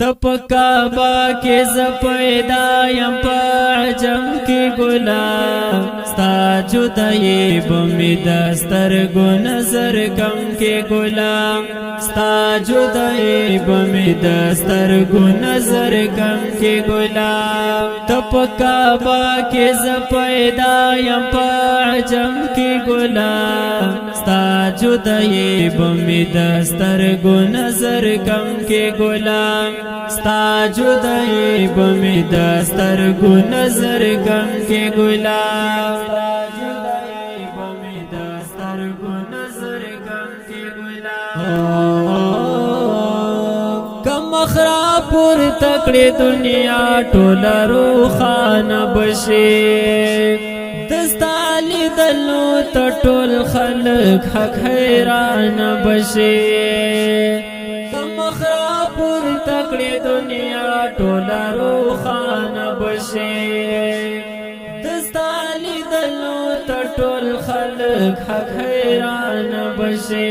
تپکابا کې ز پیدا یم په عجم کې ګلاب ستا جدایي بمې د سترګو نظر کم کې ګلاب ستا جدایي بمې د سترګو نظر کم کې ګلاب تپکابا کې ز پیدا یم په عجم کې ګلاب ستا جدایي بمې د سترګو نظر کم کې ګلاب ستا جدائی بمی دسترگو نظر کم کے گلاب ستا جدائی بمی دسترگو نظر کم کے گلاب کم اخرا پور تکڑی دنیا ٹولا روخانا بشی دستالی دلو تٹول خلق حق حیران بشی کم اخرا پور تکڑی دنیا ٹولا روخان بشی دستالی دلو تٹول خلق حق حیران بشی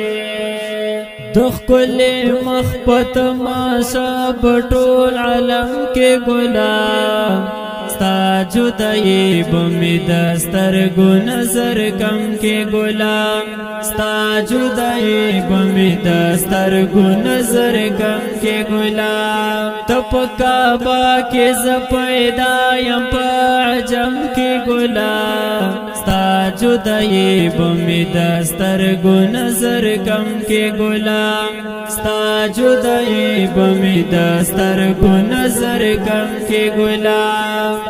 دخ کل مخبت ماشا بطول علم کے گلاب ستا جدائی بمی دسترگو نظر کم کے گلاب ستا جدائی بمی دسترگو نظر کم کے گلاب تپکابا کے ز پیدا یم په عجم کے گلاب ستا جدائی بمی دسترگو نظر کم کے گلاب ستا جدائی بمی دسترگو نظر کم کے گلاب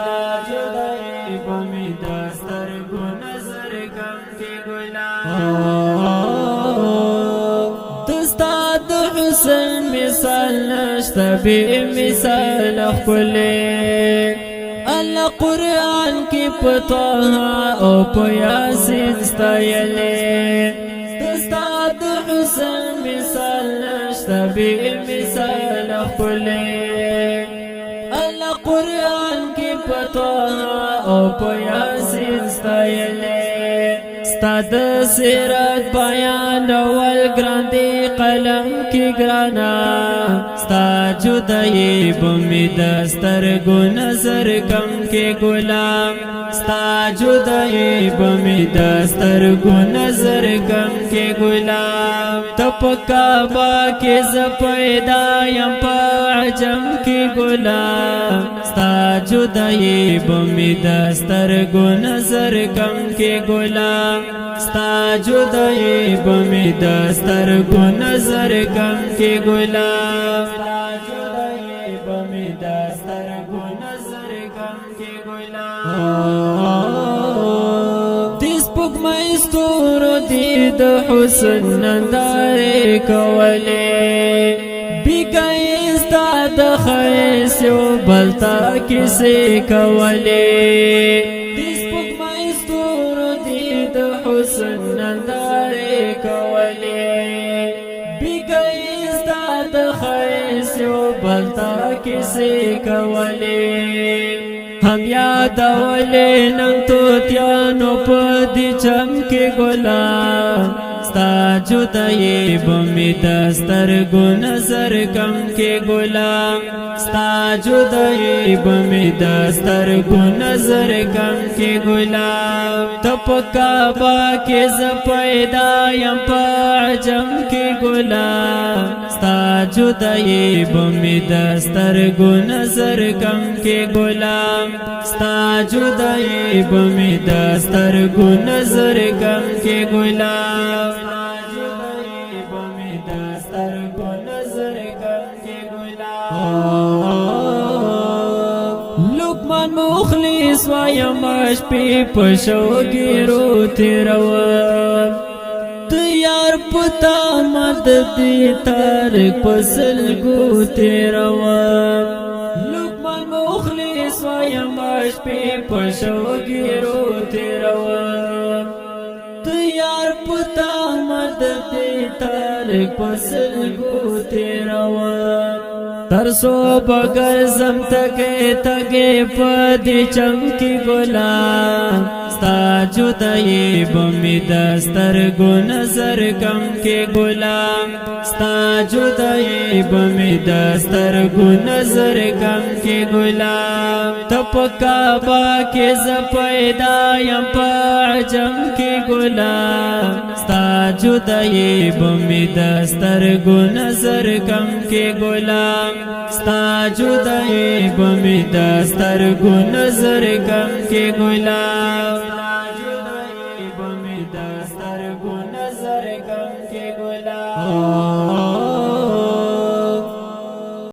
جدائی بمی دسترگو نظر کم کے گلاب دستاد حسن مثال نشتا بی مثال اخلے اللہ قرآن کی پتوہا او پیاسین ستایلے دستاد حسن مثال نشتا بی مثال اخلے اللہ قرآن کی پتوہا او پیاسین ستایلے ستا د سیرت بیان اول گراندی قلم کی گرانا ستا جدائی بمی دسترگو نظر کم کے گلاب ستا جدائی بمی دسترگو نظر کم کے گلاب تپکابا کے ز پیدا یم په عجم کی گلاب ستا جدائی بمی دسترگو نظر کم کے گلاب ستا جدائی بمی دسترگو نظر کم کے گلاب ستا جدائی بمی دسترگو نظر کم کے گلاب تیس پک مستورو دید حسن نندارے کولے بیگئی استاد خیسیو بلتا کسی کولے حسن نندارے کولے بیگئی استاد خیسیو بلتا کسی کولے ہم یادولے ننگ توتیانو پدی چمکی گلاب ستا جدائی بمی دسترگو نظر کم کے گلاب ستا جدائی بمی دسترگو نظر کم کے گلاب تپکابا کے ز پیدا یم په عجم کے گلاب ستا جدائی بمی دسترگو نظر کم کے گلاب ستا جدائی بمی دسترگو نظر کم کے گلاب لقمان مخلص وایم شپې په شوګیرو تیروم تیار پتا مدد تارک پسلګو تیروم لقمان مخلص وایم شپې په شوګیرو تیروم تیار پتا مدد تارک پسلګو تیروم ترسو بگر زم تکے تگے پدی چمکی گلا ستا جدائی بمی دسترگو نظر کم کے گلا ستا جدائی بمی دسترگو نظر کم کے گلا تپ کعبہ کے زپیدا یم پا عجم کے گلا ستا جدائی بمی دسترگو نظر کم کے گلا ستا جدائی بمی دسترگو نظر کم کے گلا ستا جدائی بمی دسترگو نظر کم کے گلا